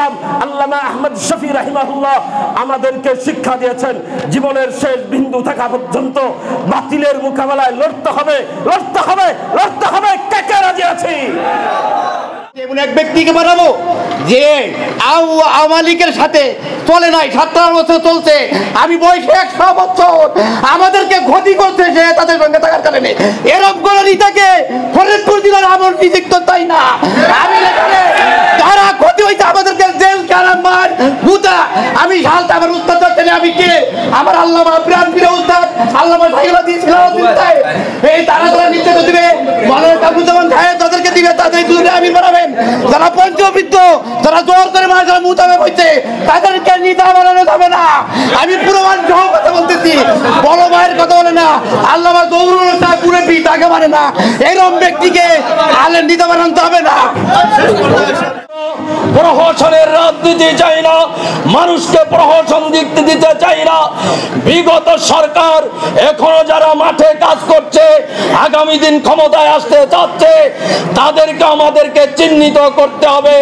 আজম আল্লামা আহমদ শফি রাহিমাহুল্লাহ আমাদেরকে শিক্ষা দিয়েছেন, জীবনের শেষ বিন্দু থাকা পর্যন্ত বাতিলের মোকাবেলায় লড়তে হবে, লড়তে হবে, লড়তে হবে। কে কে রাজি আছি? এমন এক ব্যক্তিকে বানাবো যে আওয়ামী লীগের সাথে চলে নাই, 17 বছর চলছে, আমি বয়সে 100 বছর, আমাদেরকে ক্ষতি করছে সে তাদের সঙ্গে থাকার কারণে। এরকম কোন নেতাকে ফরিদপুর জেলার আমল নিযুক্ত তাই না। আমি যারা ক্ষতি হয়েছে আমাদেরকে জেল কারামার বুতা, আমি হালটা আমার উস্তাদ ছেলে, আমি কে? আমার আল্লামা প্রাণ প্রিয় উস্তাদ আল্লামা সাইয়্যিদ দিয়েছিলাম এই তারা নির্দেশ দিবে, মাওলানা কামরুজ্জামান সাহেব তাদেরকে দিবে, তাদের দুটো আমির বানাবেন। যারা পঞ্চবৃত্ত, যারা জোর করে মারা মোতাবেক হয়েছে তাদেরকে নেতা বানানো যাবে না। আমি প্রমাণ সহ কথা বলতেছি, বড় ভাইয়ের কথা বলে না, আল্লামা জহুরুল ইসলাম কুরেশি তাকে মানে না, এরকম ব্যক্তিকে আলেম নেতা বানাতে হবে না। প্রহসনের রাজনীতি চাই না, মানুষকে প্রহসন দিতে চাই না। বিগত সরকার এখনো যারা মাঠে কাজ করছে, আগামী দিন ক্ষমতায় আসতে চাচ্ছে, তাদেরকে আমাদেরকে চিহ্নিত করতে হবে।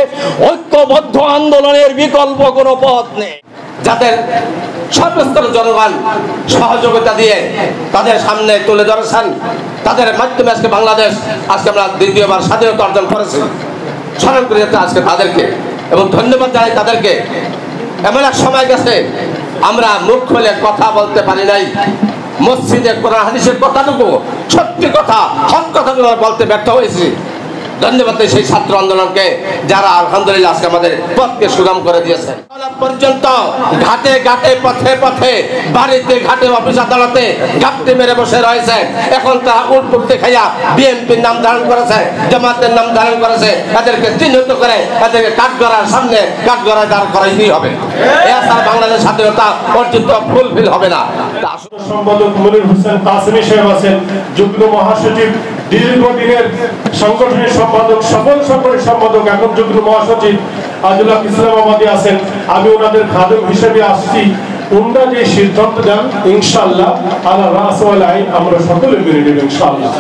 ঐক্যবদ্ধ আন্দোলনের বিকল্প কোনো পথ নেই। যাদের সর্বস্তরের জনগণ সহযোগিতা দিয়ে তাদের সামনে তুলে ধরেছেন, তাদের মাধ্যমে আজকে বাংলাদেশ, আজকে আমরা দ্বিতীয়বার স্বাধীনতা অর্জন করেছি। স্মরণ করে যাচ্ছে আজকে তাদেরকে এবং ধন্যবাদ জানাই তাদেরকে। এমন এক সময় গেছে আমরা মুখ খুলে কথা বলতে পারি নাই, মসজিদে কোরআন হাদিসের কথাটুকু, সত্যি কথা, হক কথাগুলো বলতে ব্যর্থ হয়েছি। ধন্যবাদ সেই ছাত্র আন্দোলনকে যারা আলহামদুলিল্লাহ আজকে আমাদের পথকে সুগম করে দিয়েছে। পর্যন্ত ঘাটে ঘাটে, পথে পথে, বাড়িতে ঘাটে, অফিস আদালতে ঘাপটি মেরে বসে রয়েছে। এখন তারা উল্টুতে খাইয়া বিএনপির নাম ধারণ করেছে, জামাতের নাম ধারণ করেছে। এদেরকে চিহ্নিত করে এদেরকে কাঠগড়ার সামনে কাঠগড়ায় দাঁড় করাইতেই হবে। এছাড়া বাংলাদেশ স্বাধীনতা অর্জিত ফুলফিল হবে না। সম্পাদক মনির হোসেন কাসেমি সাহেব আছেন, যুগ্ম মহাসচিব, দীর্ঘদিনের সংগঠনের সম্পাদক, সফল সংগঠনের সম্পাদক, এখন যুগ্ম মহাসচিব আজুল্লাহ ইসলামাবাদী আছেন। আমি ওনাদের খাদেম হিসেবে আসছি। ওনারা যে সিদ্ধান্ত দেন ইনশাআল্লাহ আলা রাস ওয়াল আইন আমরা সকলে মেনে নেব ইনশাআল্লাহ।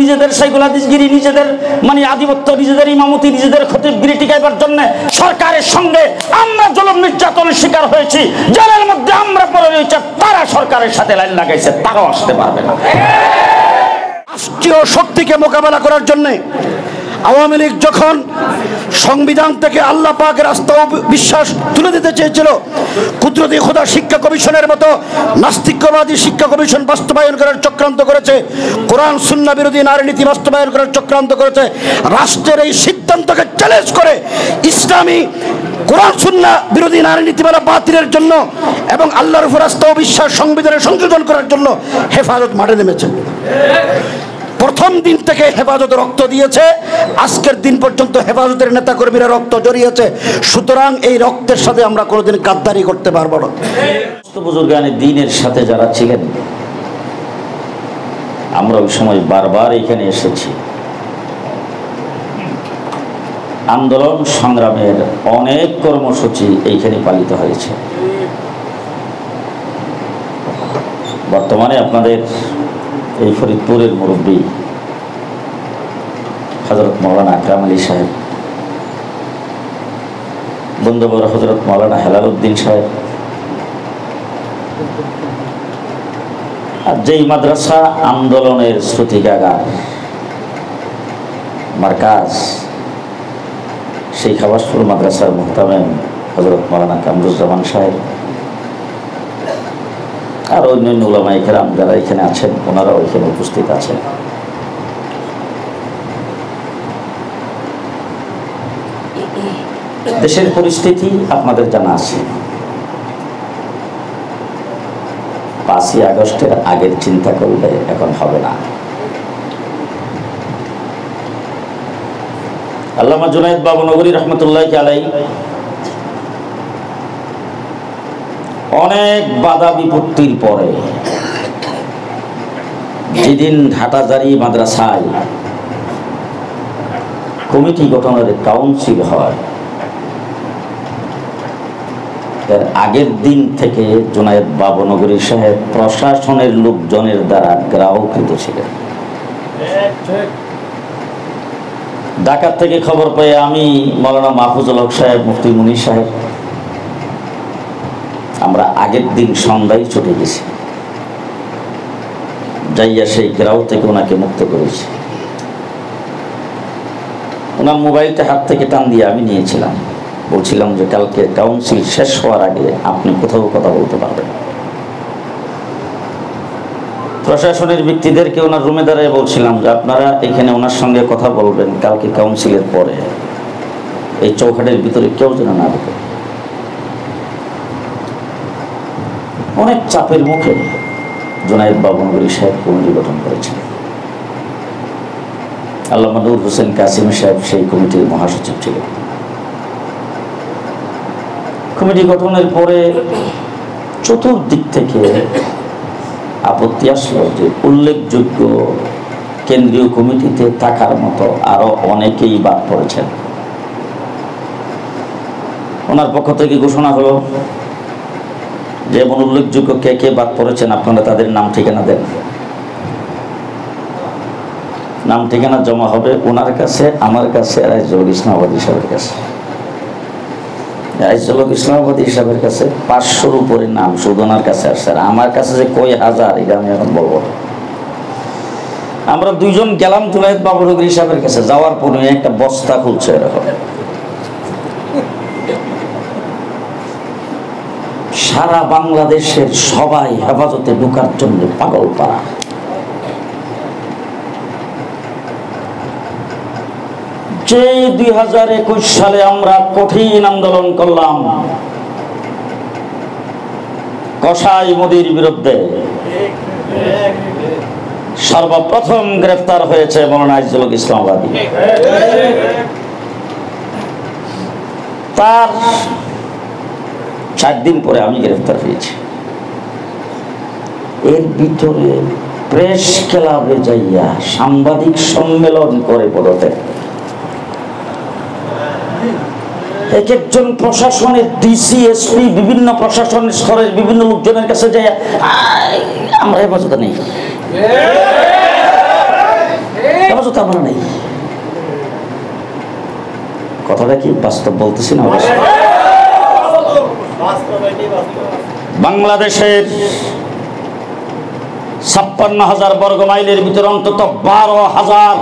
নিজেদের সাইকুলাদিসগিরি, নিজেদের মানে আধিপত্য, নিজেদের ইমামতি, নিজেদের খতিবগিরি টিকাইবার জন্য সরকারের সঙ্গে আমরা জুলুম নির্যাতনের শিকার হয়েছি। জেলের মধ্যে আমরা পড়ে রয়েছে, তারা সরকারের সাথে লাইন লাগাইছে, তারাও আসতে পারবে না। রাষ্ট্রীয় শক্তিকে মোকাবেলা করার জন্য আওয়ামী লীগ যখন সংবিধান থেকে আল্লাহ পাকের আস্থা ও বিশ্বাস তুলে দিতে চেয়েছিল, কুদরতি খোদা শিক্ষা কমিশনের মতো নাস্তিক্যবাদী শিক্ষা কমিশন বাস্তবায়ন করার চক্রান্ত করেছে, কোরআন সুন্নাহ বিরোধী নারী নীতি বাস্তবায়ন করার চক্রান্ত করেছে। রাষ্ট্রের এই সিদ্ধান্তকে চ্যালেঞ্জ করে ইসলামী কোরআন সুন্নাহ বিরোধী নারী নীতিমালা বাতিলের জন্য এবং আল্লাহর উপর আস্থা ও বিশ্বাস সংবিধানে সংশোধন করার জন্য হেফাজত মাঠে নেমেছে। প্রথম দিন থেকে হেফাজত রক্ত দিয়েছে, আজকের দিন পর্যন্ত হেফাজতের নেতাকর্মীরা রক্ত জড়িয়েছে। সুতরাং এই রক্তের সাথে আমরা কোনোদিন গাদ্দারি করতে পারবো না। বুজুর্গানে দিনের সাথে যারা ছিলেন, আমরা ওই সময় বারবার এখানে এসেছি। আন্দোলন সংগ্রামের অনেক কর্মসূচি এইখানে পালিত হয়েছে। বর্তমানে আপনাদের এই ফরিদপুরের মুরব্বী হযরত মাওলানা আকরাম আলী সাহেব, বন্ধুবর হযরত মাওলানা হেলাল উদ্দিন সাহেব, আর যেই মাদ্রাসা আন্দোলনের শ্রুতিকাগার মার্কাজ, সেই খাবাসপুর মাদ্রাসার মুহতামেম হযরত মাওলানা কামরুজ্জামান সাহেব আর অন্যান্য উলামায়ে কেরাম যারা এখানে আছেন, ওনারাও এখানে উপস্থিত আছেন। দেশের পরিস্থিতি আপনাদের জানা আছে। 5ই আগস্টের আগের চিন্তা করলে এখন হবে না। আল্লামা জুনায়েদ বাবুনগরী রহমতুল্লাহি আলাইহি অনেক বাধা বিপত্তির পরে যেদিন হাটাজারি মাদ্রাসায় কমিটি গঠনের কাউন্সিল হয়, এর আগের দিন থেকে জুনায়েদ বাবুনগরী সাহেব প্রশাসনের লোকজনের দ্বারা গ্রাহকৃত ছিলেন। ঢাকা থেকে খবর পেয়ে আমি, মৌলানা মাহফুজুল হক সাহেব, মুফতি মুনির সাহেব, আমরা আগের দিন সন্ধ্যায় ছুটে গেছি, যাইয়া সেই গ্রাউ থেকে ওনাকে মুক্ত করেছি। ওনার মোবাইলটা হাত থেকে টান দিয়ে আমি নিয়েছিলাম, বলছিলাম যে কালকে কাউন্সিল শেষ হওয়ার আগে আপনি কোথাও কথা বলতে পারবেন। প্রশাসনের ব্যক্তিদেরকে ওনার রুমে দাঁড়িয়ে বলছিলাম যে আপনারা এখানে ওনার সঙ্গে কথা বলবেন, কালকে কাউন্সিলের পরে এই চৌকাঠের ভিতরে কেউ যেন না ঢোকে। অনেক চাপের মুখে জুনায়েদ বাবনগরী সাহেব কমিটি গঠন করেছেন। আল্লামা নূর হোসেন কাসিমি সাহেব সেই কমিটির মহাসচিব ছিলেন। কমিটি গঠনের পরে চতুর্দিক থেকে আপত্তি আসলো যে উল্লেখযোগ্য কেন্দ্রীয় কমিটিতে থাকার মতো আরো অনেকেই বাদ পড়েছেন। ওনার পক্ষ থেকে ঘোষণা হলো যে এমন উল্লেখযোগ্য কে কে বাদ পড়েছেন আপনারা তাদের নাম ঠিকানা দেন। নাম ঠিকানা জমা হবে ওনার কাছে, আমার কাছে, রাইজুল ইসলামাবাদী সাহেবের কাছে। রাইজুল ইসলামাবাদী সাহেবের কাছে 500-র উপরে নাম শুধু ওনার কাছে আসছে, আর আমার কাছে যে কয় হাজার এটা আমি এখন বলবো। আমরা দুইজন গেলাম জুনায়েদ বাবনগরী সাহেবের কাছে, যাওয়ার পরে একটা বস্তা খুলছে এরকম, সারা বাংলাদেশের সবাই হেফাজতে ঢোকার জন্য পাগল পাড়া। যে 2021 সালে আমরা কঠিন আন্দোলন করলাম কসাই মোদির বিরুদ্ধে, সর্বপ্রথম গ্রেফতার হয়েছে মৌলানা আজিজুল হক ইসলামাবাদী। তার 4 দিন পরে আমি গ্রেফতার হয়েছি। এর ভিতরে প্রেস ক্লাবে যাইয়া সাংবাদিক সম্মেলন করে পদত্যাগ, এক একজন প্রশাসনের ডিসি, এসপি, বিভিন্ন প্রশাসনের স্তরের বিভিন্ন লোকজনের কাছে যাইয়া আমরা হেফাজতে নেই, হেফাজতে আমরা নেই। কথাটা কি বাস্তব বলতেছি না? বাংলাদেশের 56,000 বর্গ মাইলের ভিতরে অন্তত 12,000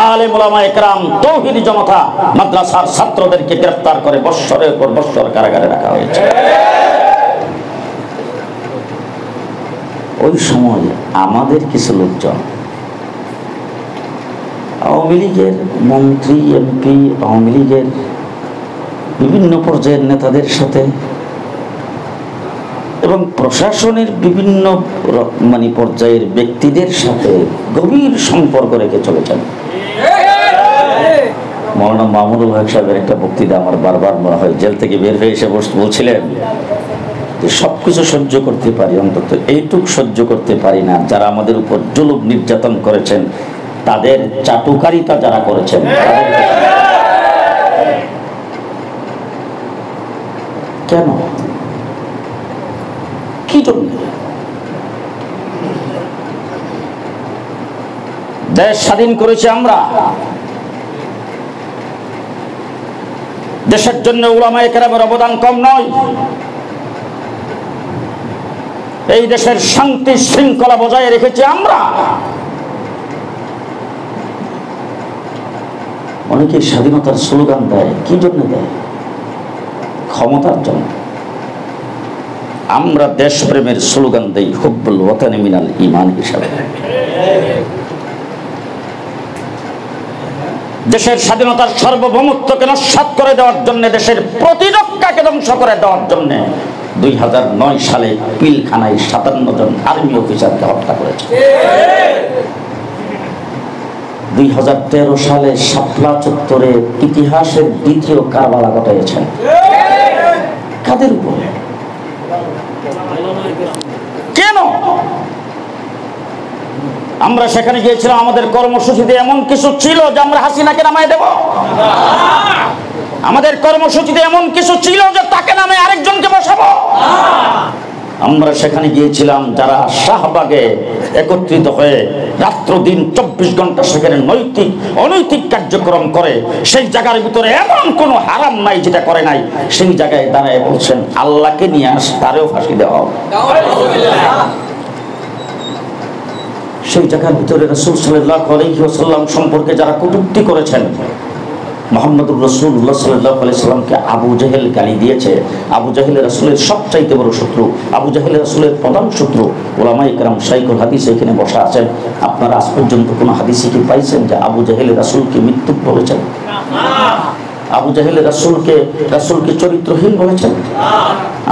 আলেম ওলামা একরাম তৌহিদি জনতা মাদ্রাসার ছাত্রদেরকে গ্রেফতার করে বৎসরের পর বৎসর কারাগারে রাখা হয়েছে। ওই সময় আমাদের কিছু লোকজন আওয়ামী লীগের মন্ত্রী, এমপি, আওয়ামী লীগের বিভিন্ন পর্যায়ের নেতাদের সাথে এবং প্রশাসনের বিভিন্ন পর্যায়ের ব্যক্তিদের সাথে গভীর সম্পর্ক রেখে চলেছেন। মৌলানা মামুনুল হক সাহেবের একটা বক্তৃতা আমার বারবার মনে হয়, জেল থেকে বের হয়ে এসে বলছিলেন যে সবকিছু সহ্য করতে পারি, অন্তত এইটুক সহ্য করতে পারি না যারা আমাদের উপর জুলুম নির্যাতন করেছেন, তাদের চাটুকারিতা যারা করেছেন কেন, কি জন্য? দেশ স্বাধীন করেছি আমরা, দেশের জন্য উলামায়ে কেরামের অবদান কম নয়। এই দেশের শান্তি শৃঙ্খলা বজায় রেখেছি আমরা। অনেকে স্বাধীনতার স্লোগান দেয়, কি জন্য দেয়? ক্ষমতার জন্য। আমরা দেশপ্রেমের স্লোগান দেই হুব্বুল ওয়াতানি মিনাল ঈমান হিসাবে। দেশের স্বাধীনতার সার্বভৌমত্বকে নস্যাৎ করে দেওয়ার জন্য, দেশের প্রতিরক্ষাকে ধ্বংস করে দেওয়ার জন্য 2009 সালে পিলখানায় 57 জন আর্মি অফিসারকে হত্যা করেছে। 2013 সালে শাপলা চত্বরে ইতিহাসের দ্বিতীয় কারবালা ঘটাইছেন। কাদের উপর? কেন? আমরা সেখানে গিয়েছিলাম, আমাদের কর্মসূচিতে এমন কিছু ছিল যে আমরা হাসিনাকে নামায় দেব? আমাদের কর্মসূচিতে এমন কিছু ছিল যে তাকে নামে আরেকজনকে বসাবো? আমরা সেখানে গিয়েছিলাম, যারা শাহবাগে একত্রিত হয়ে রাত্র দিন 24 ঘন্টা সেখানে নৈতিক অনৈতিক কার্যক্রম করে, সেই জায়গার ভিতরে এমন কোনো হারাম নাই যেটা করে নাই, সেই জায়গায় দাঁড়ায় বলছেন আল্লাহকে নিয়ে আস, তারেও ফাঁসি দেওয়া হবে। সেই জায়গার ভিতরে রাসূল সাল্লাল্লাহু আলাইহি ওয়াসাল্লাম সম্পর্কে যারা কটূক্তি করেছেন, মুহাম্মদুর রাসূলুল্লাহ সাল্লাল্লাহু আলাইহি সাল্লামকে আবু জেহেল গালি দিয়েছে। আবু জেহেল রাসূলের সবচাইতে বড় শত্রু, আবু জেহেল রাসূলের প্রধান শত্রু। উলামায়ে কেরাম শাইখুল হাদিস এখানে বসা আছেন, আপনারা আজ পর্যন্ত কোনো হাদিসে কি পাইছেন যে আবু জেহেল রাসূলকে মিথ্যুক বলেছেন? আবু জেহেল রাসূলকে চরিত্রহীন বলেছেন?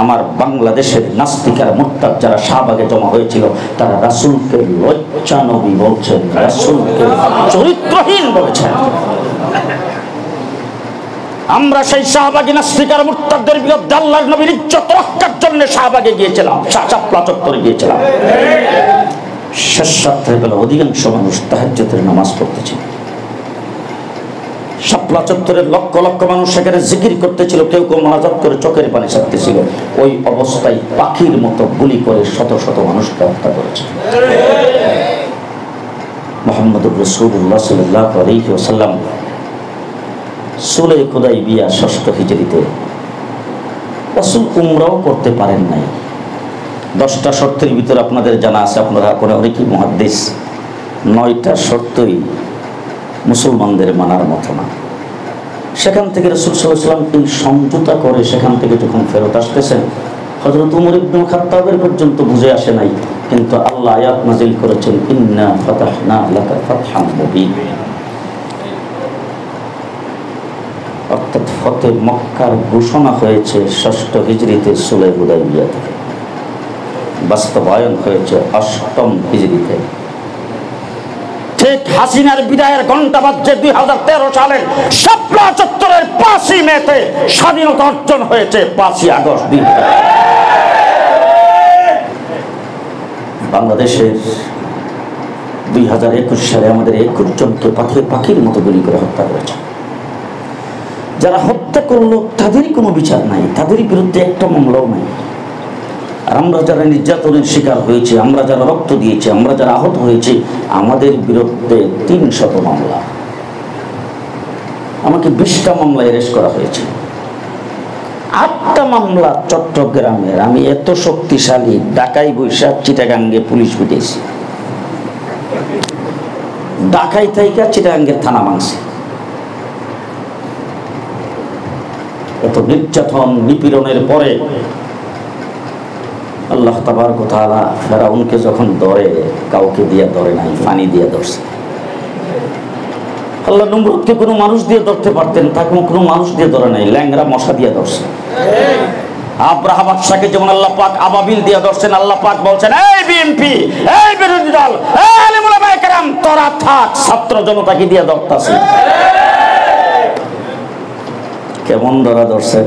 আমার বাংলাদেশের নাস্তিক আর মুরতাদ যারা শাহবাগে জমা হয়েছিল, তারা রাসূলকে লজ্জা নবী বলছেন, রাসূলকে চরিত্রহীন বলেছেন। আমরা সেই শাহবাগী নাস্তিক আর মুরতাদদের বিরুদ্ধে আল্লাহর নবীর ইজ্জত রক্ষার জন্য শাহবাগে গিয়েছিলাম, শাপলা চত্বরে গিয়েছিলাম। শেষ রাত্রে বেলা অধিকাংশ মানুষ তাহাজ্জুদের নামাজ পড়তেছিল। শাপলা চত্বরের লক্ষ লক্ষ মানুষ সেখানে জিকির করতেছিল, কেউ কেউ মোনাজাত করে চোখের পানি ছাড়তেছিল। ওই অবস্থায় পাখির মতো গুলি করে শত শত মানুষকে হত্যা করেছে। মুহাম্মদুর রাসূলুল্লাহ সাল্লাল্লাহু আলাইহি ওয়াসাল্লাম সুলহ হুদাইবিয়া ৬ষ্ঠ হিজরিতে রাসূল উমরাও করতে পারেন নাই। 10টা শর্তের ভিতরে আপনাদের জানা আছে, আপনারা করে অনেকেই মুহাদ্দিস, 9টা শর্তই মুসলমানদের মানার মতো না। সেখান থেকে রাসূল সাল্লাল্লাহু আলাইহি ওয়াসাল্লাম এই সমঝোতা করে সেখান থেকে যখন ফেরত আসতেছেন, হযরত উমর ইবনে খাত্তাবের পর্যন্ত বুঝে আসে নাই, কিন্তু আল্লাহ আয়াত নাযিল করেছেন, ইন্না ফাতাহনা লাকা ফাতহান মুবিন। অর্থাৎ ফতে মক্কার ঘোষণা হয়েছে 6ষ্ঠ হিজরিতে সুলহ হুদাইবিয়া থেকে, বাস্তবায়ন হয়েছে 8ম হিজরিতে। ঠিক হাসিনার বিদায়ের ঘন্টা বাজছে 2013 সালের শাপলা চত্বরের 5ই মেতে স্বাধীনতা অর্জন হয়েছে 5ই আগস্ট দিন। বাংলাদেশের 2021 সালে আমাদের 21 জনকে পাখির মতো গুলি করে হত্যা করেছে। যারা হত্যা করলো তাদেরই কোনো বিচার নাই, তাদেরই বিরুদ্ধে একটা মামলাও নাই। আর আমরা যারা নির্যাতনের শিকার হয়েছি, আমরা যারা রক্ত দিয়েছি, আমরা যারা আহত হয়েছি, আমাদের বিরুদ্ধে 300 মামলা। আমাকে 20টা মামলা অ্যারেস্ট করা হয়েছে, 8টা মামলা চট্টগ্রামের। আমি এত শক্তিশালী, ঢাকাই বৈশাখ চিটাগাঙ্গে পুলিশ পিটিয়েছি, ঢাকাই থাইকা চিটাগাঙ্গের থানা মাংসে। এত নির্যাতন নিপীড়নের পরে আল্লাহ তাবারক ওয়া তাআলা ফেরাউনকে যখন ধরে, কাউকে দিয়ে ধরে নাই, পানি দিয়ে ধরছে। আল্লাহ নমরুদকে কোনো মানুষ দিয়ে ধরতে পারতেন, তাকে কোনো মানুষ দিয়ে ধরে নাই, ল্যাংরা মশা দিয়ে ধরছে। আব্রাহা বাদশাকে যেমন আল্লাহ পাক আবাবিল দিয়ে ধরছেন, আল্লাহ পাক বলছেন, এই বিএনপি, এই বিরোধী দল, এই আলেম ওলামায়ে কেরাম, তোরা থাক, ছাত্র জনতাকে দিয়ে ধরতাছে। কেমন ধরা ধরছেন?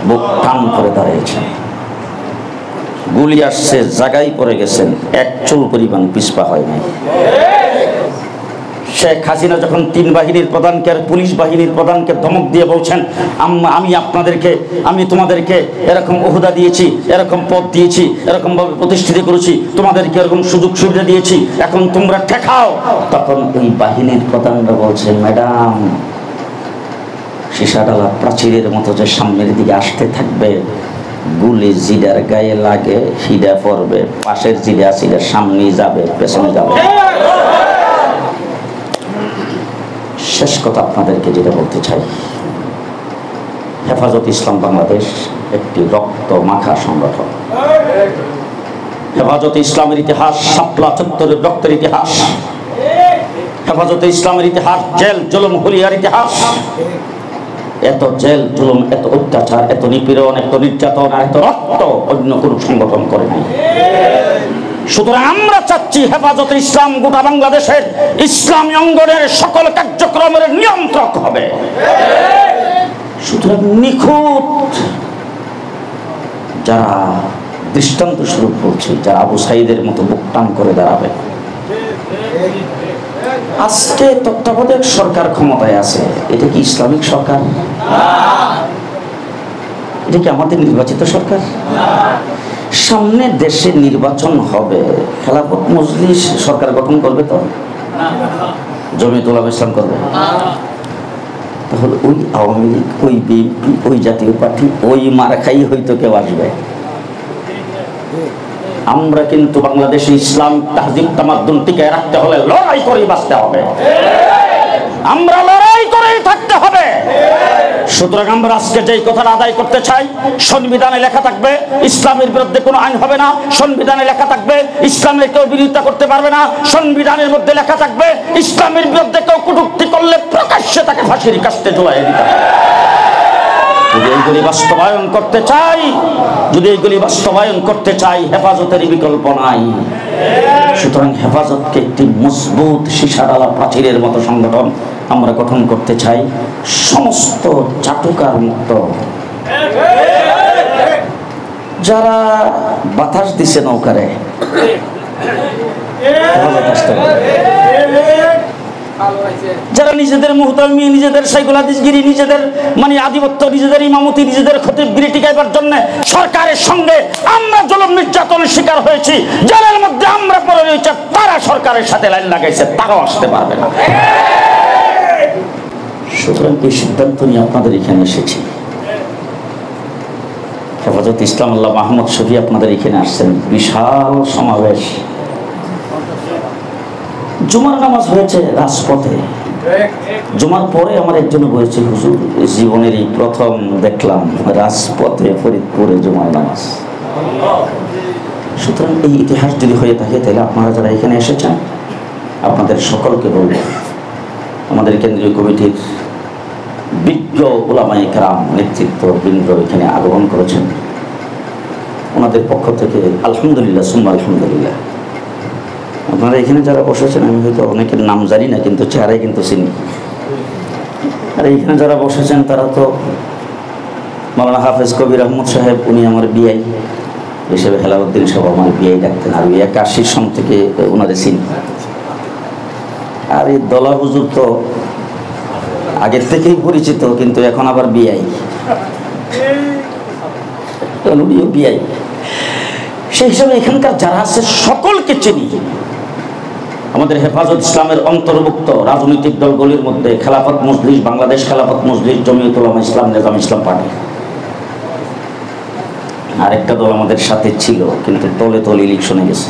বুক টান করে দাঁড়িয়েছেন, গুলি আসছে, জায়গায় পড়ে গেছেন, এক চুল পরিমাণ পিছপা হয় নাই। শেখ হাসিনা যখন 3 বাহিনীর প্রধানকে আর পুলিশ বাহিনীর প্রধানকে ধমক দিয়ে বলছেন, আমি তোমাদেরকে এরকম ওহদা দিয়েছি, এরকম পদ দিয়েছি, এরকম ভাবে প্রতিষ্ঠিত করেছি, তোমাদেরকে এরকম সুযোগ সুবিধা দিয়েছি, এখন তোমরা ঠেকাও। তখন ওই বাহিনীর প্রধানরা বলছেন, ম্যাডাম, সীসাডালা প্রাচীরের মতো যে সামনের দিকে আসতে থাকবে, গুলি জিডার গায়ে লাগে হিডা পড়বে, পাশের জিডা সিডা সামনে যাবে, পেছনে যাবে। শেষ কথা আপনাদেরকে যেটা বলতে চাই, হেফাজত ইসলাম বাংলাদেশ একটি রক্ত মাখা সংগঠন। হেফাজত ইসলামের ইতিহাস শাপলা চত্বরের রক্তের ইতিহাস, হেফাজত ইসলামের ইতিহাস জেল জুলুম হুলিয়ার ইতিহাস। এত জেল জুলুম, এত অত্যাচার, এত নিপীড়ন, এত নির্যাতন আর এত রক্ত অন্য কোন সংগঠন করে নাই। সুতরাং আমরা চাচ্ছি হেফাজতে ইসলাম গোটা বাংলাদেশের ইসলামী অঙ্গনের সকল কার্যক্রমের নিয়ন্ত্রক হবে। সুতরাং নিখুঁত যারা দৃষ্টান্ত স্বরূপ বলছে, যারা আবু সাইদের মতো বুক টান করে দাঁড়াবে। আজকে তত্ত্বাবধায়ক সরকার ক্ষমতায় আছে, এটা কি ইসলামিক সরকার? এটা কি আমাদের নির্বাচিত সরকার? সামনে দেশে নির্বাচন হবে, খেলাফত মজলিস সরকার গঠন করবে তো? জমিয়ত উলামা ইসলাম করবে? তাহলে ওই আওয়ামী লীগ, ওই বিএনপি, ওই জাতীয় পার্টি, ওই মারাখাই হয়তো কেউ আসবে। আমরা কিন্তু বাংলাদেশে ইসলাম তাহজিব তামাদ্দুন টিকায় রাখতে হলে লড়াই করে বাঁচতে হবে, আমরা লড়াই করেই থাকতে হবে। সুতরাং আমরা আজকে যেই কথাটা আদায় করতে চাই, সংবিধানে লেখা থাকবে ইসলামের বিরুদ্ধে কোনো আইন হবে না, সংবিধানে লেখা থাকবে ইসলামের কেউ বিরোধিতা করতে পারবে না, সংবিধানের মধ্যে লেখা থাকবে ইসলামের বিরুদ্ধে কেউ কটূক্তি করলে প্রকাশ্যে তাকে ফাঁসির কাস্তে ঝুলাইয়ে দিতে হবে। যদি এইগুলি বাস্তবায়ন করতে চাই, হেফাজতের বিকল্প নাই। সুতরাং হেফাজতকে একটি মজবুত সীসাডালা প্রাচীরের মতো সংগঠন আমরা গঠন করতে চাই, সমস্ত চাটুকার মুক্ত। যারা বাতাস দিছে নৌকারে, যারা নিজেদের মুহতামি, নিজেদের শাইখুল হাদিসগিরি, নিজেদের মানে আধিপত্য, নিজেদের ইমামতি, নিজেদের খতিবগিরি টিকাইবার জন্য সরকারের সঙ্গে আমরা জুলুম নির্যাতনের শিকার হয়েছি, জেলের মধ্যে আমরা পড়ে রয়েছে, তারা সরকারের সাথে লাইন লাগাইছে, তারাও আসতে পারবে না। সুতরাং এই সিদ্ধান্ত নিয়ে আপনাদের এখানে এসেছি। হেফাজত ইসলাম আল্লাহ মাহমুদ শফি আপনাদের এখানে আসছেন, বিশাল সমাবেশ। জুমার নামাজ হয়েছে রাজপথে। জুমার পরে আমার একজন বলেছে, হুজুর জীবনের এই প্রথম দেখলাম রাজপথে ফরিদপুরে জুমার নামাজ। সুতরাং এই ইতিহাস যদি হয়ে থাকে, তাহলে আপনারা যারা এখানে এসেছেন আপনাদের সকলকে বলব, আমাদের কেন্দ্রীয় কমিটির বিজ্ঞ উলামায়ে কেরাম নেতৃত্ববৃন্দ এখানে আগমন করেছেন, ওনাদের পক্ষ থেকে আলহামদুলিল্লাহ সুম্মা আলহামদুলিল্লাহ। আপনারা এখানে যারা বসেছেন, আমি হয়তো অনেকের নাম জানি না, কিন্তু চেহারাই কিন্তু চিনি। আর এইখানে যারা বসেছেন তারা তো মাওলানা হাফেজ কবির আহমদ সাহেব, উনি আমার বিআই হিসেবে, হেলালুদ্দিন সাহেব আমার বিআই ডাকতেন, আর 81 সন থেকে ওনারে চিনি। আর এই দলা হুজুর তো আগের থেকেই পরিচিত, কিন্তু এখন আবার বিআই, উনিও বিআই। সেই হিসাবে এখানকার যারা আছে সকলকে চিনি। আমাদের হেফাজত ইসলামের অন্তর্ভুক্ত রাজনৈতিক দলগুলির মধ্যে খেলাফত মজলিস, বাংলাদেশ খেলাফত মজলিস, জমিয়ত উলামা ইসলাম, নেজাম ইসলাম পার্টি, আরেকটা দল আমাদের সাথে ছিল কিন্তু তলে তলে ইলেকশনে গেছে।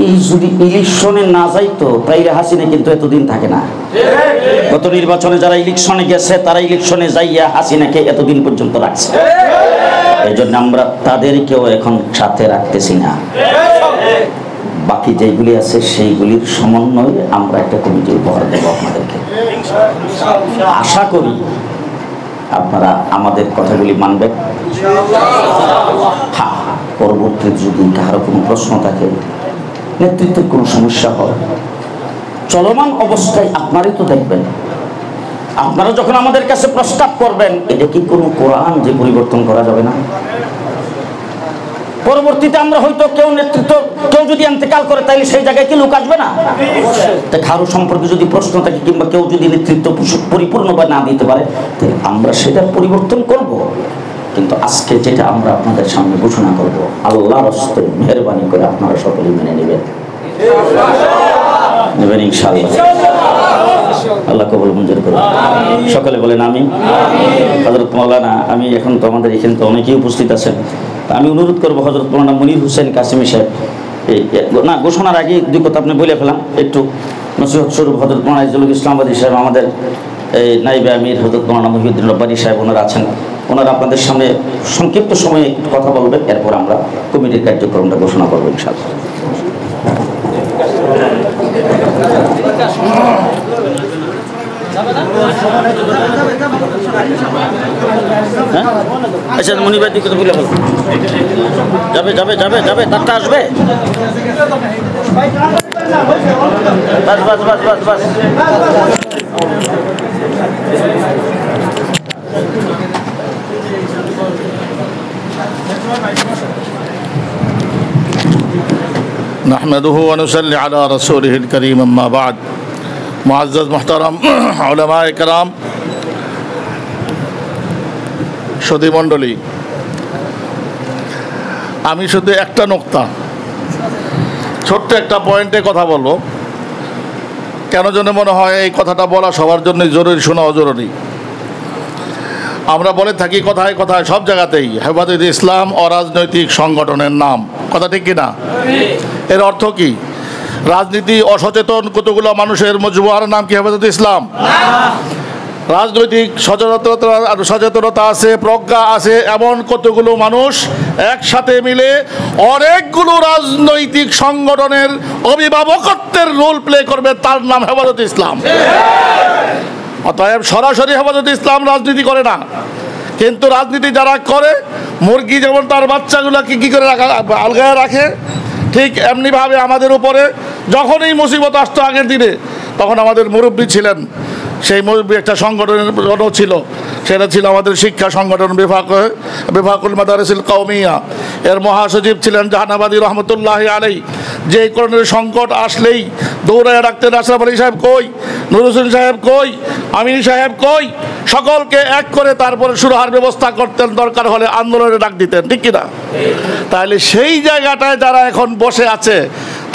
এই যদি ইলেকশনে না যাইতো তাইলে হাসিনা কিন্তু এতদিন থাকে না। গত নির্বাচনে যারা ইলেকশনে গেছে তারা ইলেকশনে যাইয়া হাসিনাকে এতদিন পর্যন্ত রাখছে। এই জন্য আমরা তাদেরকেও এখন সাথে রাখতেছি না। বাকি যেগুলি আছে সেইগুলির সমন্বয়ে আমরা একটা কমিটি উপহার দেব আপনাদেরকে। আশা করি আপনারা আমাদের কথাগুলি মানবেন। হ্যাঁ, পরবর্তী যদি কারো কোনো প্রশ্ন থাকে, নেতৃত্বের কোনো সমস্যা হয়, চলমান অবস্থায় আপনারাই তো দেখবেন। আপনারা যখন আমাদের কাছে প্রস্তাব করবেন, এটা কি কোনো কোরআন যে পরিবর্তন করা যাবে না? পরবর্তীতে আমরা হয়তো কেউ যদি ইন্তেকাল করে, তাইলে সেই জায়গায় কি লোক আসবে না? কারো সম্পর্কে যদি প্রশ্ন থাকে কিংবা কেউ যদি নেতৃত্ব পরিপূর্ণভাবে না দিতে পারে, তাহলে আমরা সেটা পরিবর্তন করব। কিন্তু আজকে যেটা আমরা আপনাদের সামনে ঘোষণা করব, আল্লাহর হস্তে মেহেরবানি করে আপনারা সকলেই মেনে নেবেন ইনশাআল্লাহ। আল্লাহ কবুল মঞ্জুর করুন। সকলে বলেন আমিন। হযরত মাওলানা, আমি এখন তো আমাদের এখানে তো অনেকেই উপস্থিত আছেন, আমি অনুরোধ করবো হযরত মাওলানা মনির হোসেন কাসেমি সাহেব, না ঘোষণার আগে দুই কথা আপনি বলে ফেলাম, একটু নসিহত স্বরূপ হযরত মাওলানা ইজজুল ইসলামবাদী সাহেব, আমাদের এই নাইবে আমির হযরত মাওলানা মহিউদ্দিন রব্বানী সাহেব, ওনারা আছেন, ওনারা আপনাদের সামনে সংক্ষিপ্ত সময়ে কথা বলবেন, এরপর আমরা কমিটির কার্যক্রমটা ঘোষণা করবো ইনশাআল্লাহ। আচ্ছা মনির ভাই দিকে তো বলে ফেল, যাবে যাবে যাবে যাবে, তারটা আসবে, বাস বাস বাস বাস বাস। نحمده ونصلي على رسوله الكريم अम्मा बाद। मुअज़्ज़ज़ मुहतरम उलमाए कराम, সতীমণ্ডলী, আমি শুধু একটা নোক্তা, ছোট্ট একটা পয়েন্টে কথা বলবো। কেন যেন মনে হয় এই কথাটা বলা সবার জন্য জরুরি, শোনাও জরুরি। আমরা বলে থাকি কথায় কথায় সব জায়গাতেই হেফাজত ইসলাম অরাজনৈতিক সংগঠনের নাম, কথা ঠিক কিনা? এর অর্থ কি? রাজনীতি অসচেতন কতগুলো মানুষের মজবুয়ার নাম কি হেফাজত ইসলাম? রাজনৈতিক সচেতনতা আছে, প্রজ্ঞা আছে এমন কতগুলো মানুষ একসাথে মিলে অনেকগুলো রাজনৈতিক সংগঠনের অভিভাবকত্বের রোল প্লে করবে, তার নাম হেফাজত ইসলাম। অতএব সরাসরি হেফাজত ইসলাম রাজনীতি করে না, কিন্তু রাজনীতি যারা করে, মুরগি যেমন তার বাচ্চাগুলোকে কী করে আলগায় রাখে, ঠিক এমনিভাবে আমাদের উপরে যখনই মুসিবত আসতো আগের দিনে, তখন আমাদের মুরব্বী ছিলেন, সেই মুরব্বী একটা সংগঠনের ছিল, সেটা ছিল আমাদের শিক্ষা সংগঠন বিভাকুল মাদারিসুল কওমিয়া। এর মহাসচিব ছিলেন জাহানাবাদী রহমতুল্লাহ আলাই। যে কোরআনের সংকট আসলেই দৌড়ায় রাখতেন, আশরাফ আলী সাহেব কই, নুর হোসেন সাহেব কই, আমিন সাহেব কই, সকলকে এক করে তারপরে সুরাহার ব্যবস্থা করতেন, দরকার হলে আন্দোলনে ডাক দিতেন, ঠিক কিনা? তাহলে সেই জায়গাটায় যারা এখন বসে আছে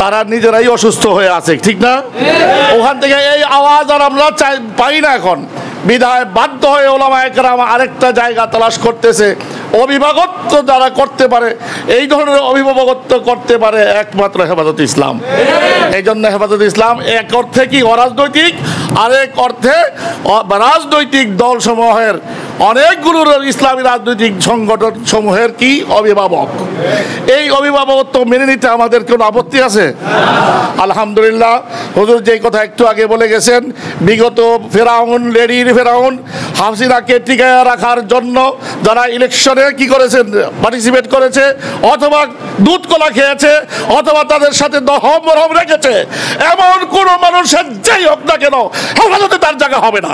তারা নিজেরাই অসুস্থ হয়ে আছে, ঠিক না? ওখান থেকে এই আওয়াজ আর আমরা পাই না এখন, বিধায় বাধ্য হয়ে ওলামায়ে কেরাম আরেকটা জায়গা তালাশ করতেছে। অভিভাবকত্ব যারা করতে পারে, এই ধরনের অভিভাবকত্ব করতে পারে একমাত্র হেফাজত ইসলাম। এই জন্য হেফাজত ইসলাম এক অর্থে কি অরাজনৈতিক, আরেক অর্থে রাজনৈতিক দলসমূহের অনেকগুলো ইসলামী রাজনৈতিক সংগঠন সমূহের কি অভিভাবক। এই অভিভাবকত্ব মেনে নিতে আমাদের কোনো আপত্তি আছে? আলহামদুলিল্লাহ, হুজুর যেই কথা একটু আগে বলে গেছেন, বিগত ফেরাউন, লেডির ফেরাউন হাসিনাকে টিকায় রাখার জন্য যারা ইলেকশনে কি করেছেন, পার্টিসিপেট করেছে, অথবা দুধ কলা খেয়েছে, অথবা তাদের সাথে দহম মরহম রেখেছে, এমন কোন মানুষের যেই হোক না কেন হেফাজতে তার জায়গা হবে না।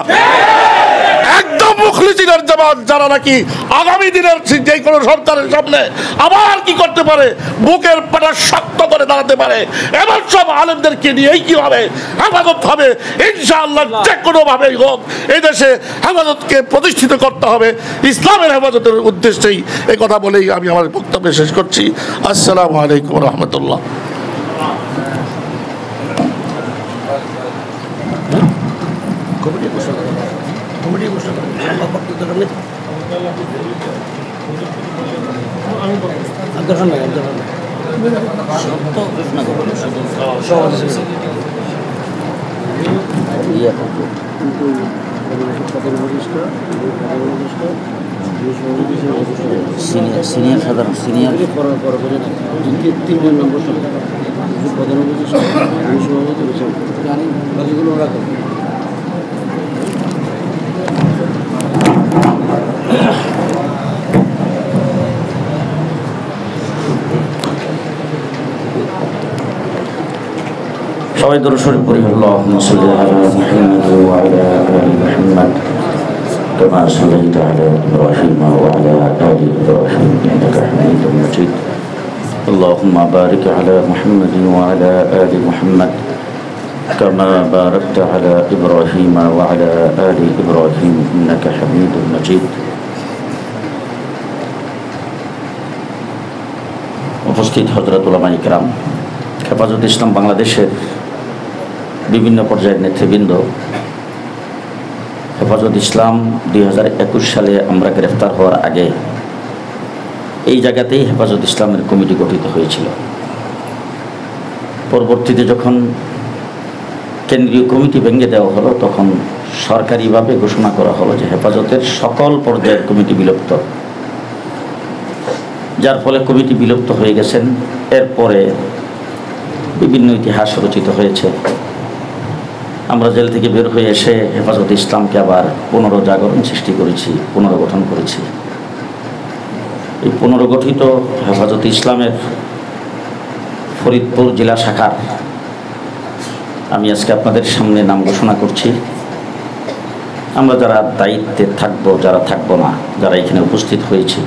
একদম মুখলিসিনের জামাত যারা নাকি আগামী দিনের যে কোনো সরকারের সামনে আবার কি করতে পারে, বুকের পাটা শক্ত করে দাঁড়াতে পারে, এমন সব আলেমদেরকে নিয়েই কি হবে, হেফাজত হবে ইনশাআল্লাহ। যে কোনো ভাবেই হোক এই দেশে হেফাজতকে প্রতিষ্ঠিত করতে হবে, ইসলামের হেফাজতের উদ্দেশ্যেই এই কথা বলেই আমি আমার বক্তব্য শেষ করছি। আসসালামু আলাইকুম রহমতুল্লাহ। সিনিয়র সাধারণ সিনিয়র তিনজন নম্বর প্রধান বাকিগুলো ওরা করে। সবাই দরুদ শরীফ পড়ি। আল্লাহুম্মা সাল্লি আলা মুহাম্মাদ ওয়া আলা আলি মুহাম্মাদ কামা সাল্লাইতা আলা ইব্রাহিম ওয়া আলা আলি ইব্রাহিম ইন্নাকা হামিদুম মাজিদ। আল্লাহুম্মা বারিক আলা মুহাম্মাদ ওয়া আলা আলি মুহাম্মাদ কামা বারাকতা আলা ইব্রাহিম ওয়া আলা আলি ইব্রাহিম ইন্নাকা হামিদুম মাজিদ। উপস্থিত হযরত উলামায়ে কেরাম, হেফাজত ইসলাম বাংলাদেশের বিভিন্ন পর্যায়ের নেতৃবৃন্দ, হেফাজত ইসলাম 2021 সালে আমরা গ্রেফতার হওয়ার আগে এই জায়গাতেই হেফাজত ইসলামের কমিটি গঠিত হয়েছিল। পরবর্তীতে যখন কেন্দ্রীয় কমিটি ভেঙে দেওয়া হলো, তখন সরকারিভাবে ঘোষণা করা হলো যে হেফাজতের সকল পর্যায়ের কমিটি বিলুপ্ত, যার ফলে কমিটি বিলুপ্ত হয়ে গেছেন। এরপরে বিভিন্ন ইতিহাস রচিত হয়েছে। আমরা জেল থেকে বের হয়ে এসে হেফাজত ইসলামকে আবার পুনর্জাগরণ সৃষ্টি করেছি, পুনর্গঠন করেছি। এই পুনর্গঠিত হেফাজত ইসলামের ফরিদপুর জেলা শাখার আমি আজকে আপনাদের সামনে নাম ঘোষণা করছি। আমরা যারা দায়িত্বে থাকবো, যারা থাকবো না, যারা এখানে উপস্থিত হয়েছি,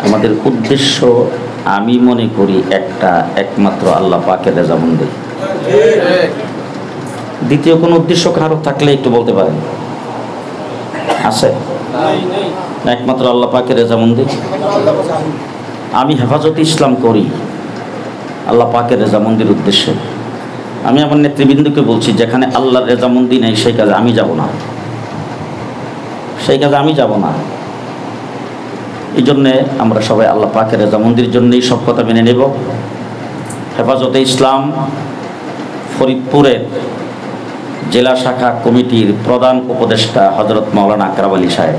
আমাদের উদ্দেশ্য আমি মনে করি একমাত্র আল্লাহ পাকের রেজামন্দি। দ্বিতীয় কোনো উদ্দেশ্য কারো থাকলে একটু বলতে পারেন? আছে? একমাত্র আল্লাহ পাকের রেজামন্দি। আমি হেফাজতে ইসলাম করি আল্লাহ পাকের রেজামন্দির উদ্দেশ্যে। আমি আমার নেতৃবৃন্দকে বলছি, যেখানে আল্লাহর রেজামন্দি নেই সেই কাজে আমি যাব না, সেই কাজে আমি যাব না। এই জন্যে আমরা সবাই আল্লাহ পাকের রেজামন্দির জন্যই সব কথা মেনে নেব। হেফাজতে ইসলাম ফরিদপুরের জেলা শাখা কমিটির প্রধান উপদেষ্টা হযরত মাওলানা আকরাম আলী সাহেব,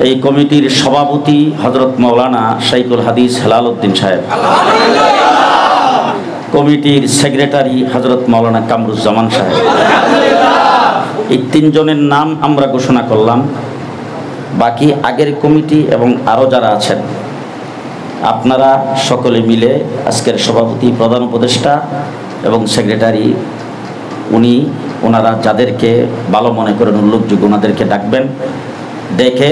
এই কমিটির সভাপতি হযরত মাওলানা শাইখুল হাদিস হেলাল উদ্দিন সাহেব, কমিটির সেক্রেটারি হযরত মাওলানা কামরুজ্জামান সাহেব, এই তিনজনের নাম আমরা ঘোষণা করলাম। বাকি আগের কমিটি এবং আরও যারা আছেন আপনারা সকলে মিলে আজকের সভাপতি, প্রধান উপদেষ্টা এবং সেক্রেটারি ওনারা যাদেরকে ভালো মনে করেন উল্লেখযোগ্য ওনাদেরকে ডাকবেন, ডেকে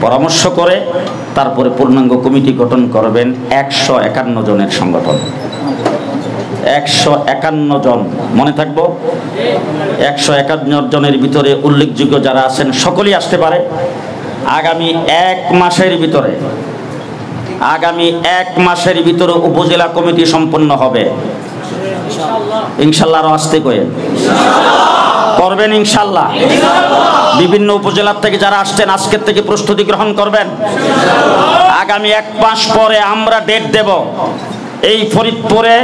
পরামর্শ করে তারপরে পূর্ণাঙ্গ কমিটি গঠন করবেন। 151 জনের সংগঠন, 151 জন, মনে থাকবো। 151 জনের ভিতরে উল্লেখযোগ্য যারা আছেন সকলেই আসতে পারে। আগামী 1 মাসের ভিতরে উপজেলা কমিটি সম্পন্ন হবে ইনশাল্লাহ। আরো আসতে কয়ে করবেন ইনশাল্লাহ। বিভিন্ন উপজেলার থেকে যারা আসছেন আজকের থেকে প্রস্তুতি গ্রহণ করবেন। আগামী 1 মাস পরে আমরা ডেট দেব, এই ফরিদপুরে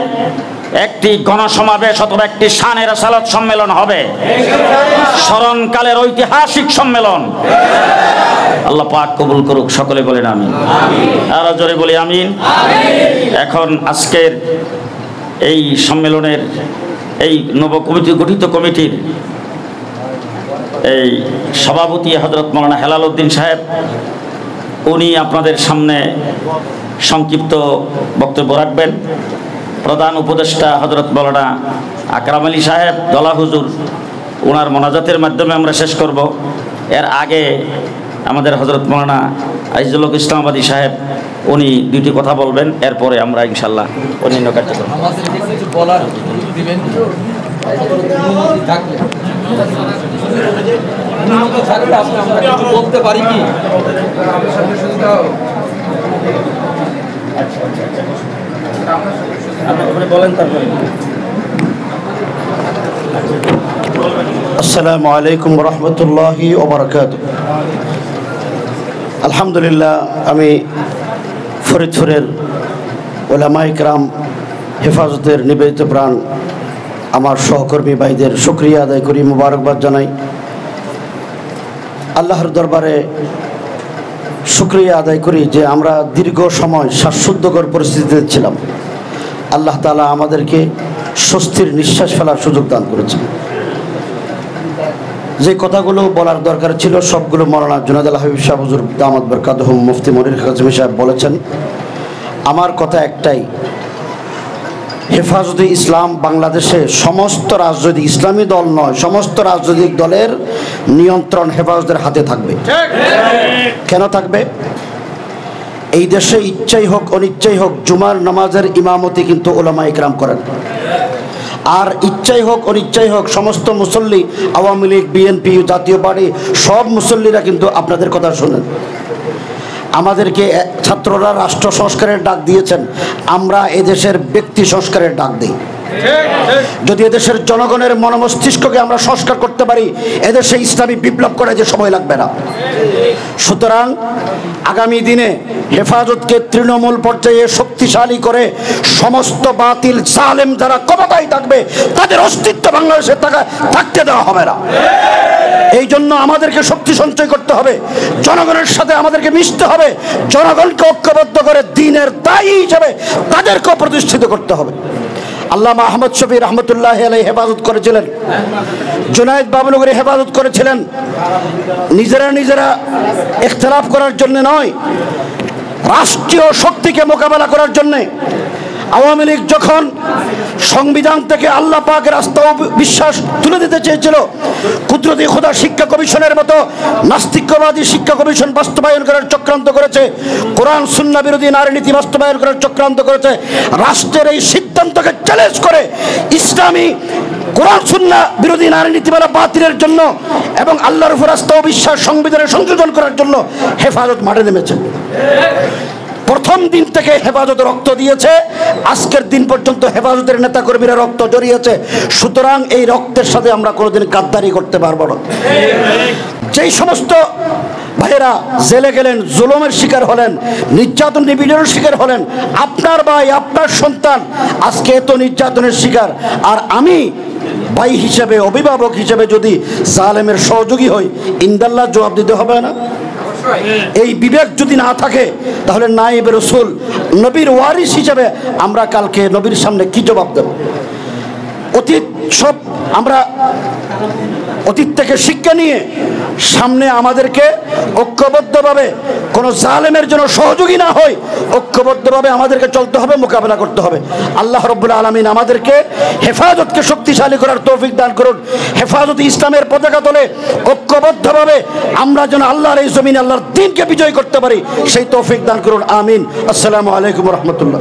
একটি গণসমাবেশ অথবা একটি শানে রিসালাত সম্মেলন হবে, স্মরণকালের ঐতিহাসিক সম্মেলন। আল্লাহ পাক কবুল করুক, সকলে বলেন আমিন। আরো জোরে বলি আমিন। এখন আজকের এই সম্মেলনের এই গঠিত কমিটির এই সভাপতি হযরত মাওলানা হেলাল উদ্দিন সাহেব, উনি আপনাদের সামনে সংক্ষিপ্ত বক্তব্য রাখবেন। প্রধান উপদেষ্টা হযরত মাওলানা আকরাম আলী সাহেব দলা হুজুর, ওনার মোনাজাতের মাধ্যমে আমরা শেষ করব। এর আগে আমাদের হযরত মাওলানা আজিজুল হক ইসলামাবাদী সাহেব উনি দুটি কথা বলবেন, এরপরে আমরা ইনশাল্লাহ অন্যান্য কার্যক্রম। বলতে পারি কি বলেন তারপরে। আসসালামু আলাইকুম রহমতুল্লাহি ওয়া বারাকাতুহু। আলহামদুলিল্লাহ, আমি ফরিদপুরের উলামায়ে কেরাম হেফাজতের নিবেদিত প্রাণ আমার সহকর্মী ভাইদের শুকরিয়া আদায় করি, মোবারকবাদ জানাই। আল্লাহর দরবারে শুকরিয়া আদায় করি যে আমরা দীর্ঘ সময় শ্বাসরুদ্ধকর পরিস্থিতিতে ছিলাম। আল্লাহ তাআলা আমাদেরকে স্বস্তির নিঃশ্বাস ফেলার সুযোগ দান করেছেন। যে কথাগুলো বলার দরকার ছিল সবগুলো মাওলানা জুনায়েদ আল হাবিব সাহেব হুজুর দামাত বরকাতুহুম, মুফতি মনির কাজী সাহেব বলেছেন। আমার কথা একটাই, হেফাজতে ইসলাম বাংলাদেশে সমস্ত রাজনৈতিক, ইসলামী দল নয়, সমস্ত রাজনৈতিক দলের নিয়ন্ত্রণ হেফাজতের হাতে থাকবে। কেন থাকবে? এই দেশে ইচ্ছাই হোক অনিচ্ছাই হোক জুমার নামাজের ইমামতি কিন্তু উলামায়ে কেরাম করেন। আর ইচ্ছাই হোক অনিচ্ছাই হোক সমস্ত মুসল্লি, আওয়ামী লীগ, বিএনপি, জাতীয় পার্টি সব মুসল্লিরা কিন্তু আপনাদের কথা শোনেন। আমাদেরকে ছাত্ররা রাষ্ট্র সংস্কারের ডাক দিয়েছেন, আমরা এদেশের ব্যক্তি সংস্কারের ডাক দিই। যদি এদেশের জনগণের মনোমস্তিষ্ককে আমরা সংস্কার করতে পারি, এদেশে ইসলামী বিপ্লব করে যে সময় লাগবে না। সুতরাং আগামী দিনে হেফাজতকে তৃণমূল পর্যায়ে শক্তিশালী করে সমস্ত বাতিল জালেম যারা ক্ষমতায় থাকবে তাদের অস্তিত্ব বাংলাদেশে থাকতে দেওয়া হবে না। এই জন্য আমাদেরকে শক্তি সঞ্চয় করতে হবে, জনগণের সাথে আমাদেরকে মিশতে হবে, জনগণকে ঐক্যবদ্ধ করে দ্বীনের দায়ী হিসেবে তাদেরকেও প্রতিষ্ঠিত করতে হবে। আল্লামা আহমদ শফি রহমতুল্লাহ আলাইহি হেফাজত করেছিলেন, জুনায়েদ বাবলুগরি হেফাজত করেছিলেন। নিজেরা ইখতিলাফ করার জন্য নয়, রাষ্ট্রীয় শক্তিকে মোকাবেলা করার জন্যে। আওয়ামী লীগ যখন সংবিধান থেকে আল্লাহ পাকের আস্থা ও বিশ্বাস তুলে দিতে চেয়েছিল, কুদরতি খোদা শিক্ষা কমিশনের মতো নাস্তিক্যবাদী শিক্ষা কমিশন বাস্তবায়ন করার চক্রান্ত করেছে, কোরআন সুন্নাহ বিরোধী নারী নীতি বাস্তবায়ন করার চক্রান্ত করেছে। রাষ্ট্রের এই সিদ্ধান্তকে চ্যালেঞ্জ করে ইসলামী কোরআন সুন্নাহ বিরোধী নারী নীতিমালা বাতিলের জন্য এবং আল্লাহর উপর আস্থা ও বিশ্বাস সংবিধানের সংশোধন করার জন্য হেফাজত মাঠে নেমেছে। প্রথম দিন থেকে হেফাজতে রক্ত দিয়েছে, আজকের দিন পর্যন্ত হেফাজতের নেতাকর্মীরা রক্ত জড়িয়েছে। সুতরাং এই রক্তের সাথে আমরা কোনোদিন গাদ্দারি করতে পারবো না। যেই সমস্ত ভাইয়েরা জেলে গেলেন, জুলুমের শিকার হলেন, নির্যাতন নিপীড়নের শিকার হলেন, আপনার ভাই আপনার সন্তান আজকে এত নির্যাতনের শিকার, আর আমি ভাই হিসেবে অভিভাবক হিসেবে যদি জালেমের সহযোগী হই, ইনশাআল্লাহ জবাব দিতে হবে না? এই বিবেক যদি না থাকে তাহলে নায়েবে রাসূল নবীর ওয়ারিস হিসেবে আমরা কালকে নবীর সামনে কি জবাব দেব? অতীত সব আমরা অতীত থেকে শিক্ষা নিয়ে সামনে আমাদেরকে ঐক্যবদ্ধভাবে কোনো জালেমের জন্য সহযোগী না হয়, ঐক্যবদ্ধভাবে আমাদেরকে চলতে হবে, মোকাবেলা করতে হবে। আল্লাহ রাব্বুল আলামিন আমাদেরকে হেফাজতকে শক্তিশালী করার তৌফিক দান করুন। হেফাজত ইসলামের পতাকা তলে ঐক্যবদ্ধভাবে আমরা যেন আল্লাহর এই জমিনে আল্লাহর দ্বীনকে বিজয় করতে পারি, সেই তৌফিক দান করুন। আমিন। আসসালামু আলাইকুম ওয়া রাহমাতুল্লাহ।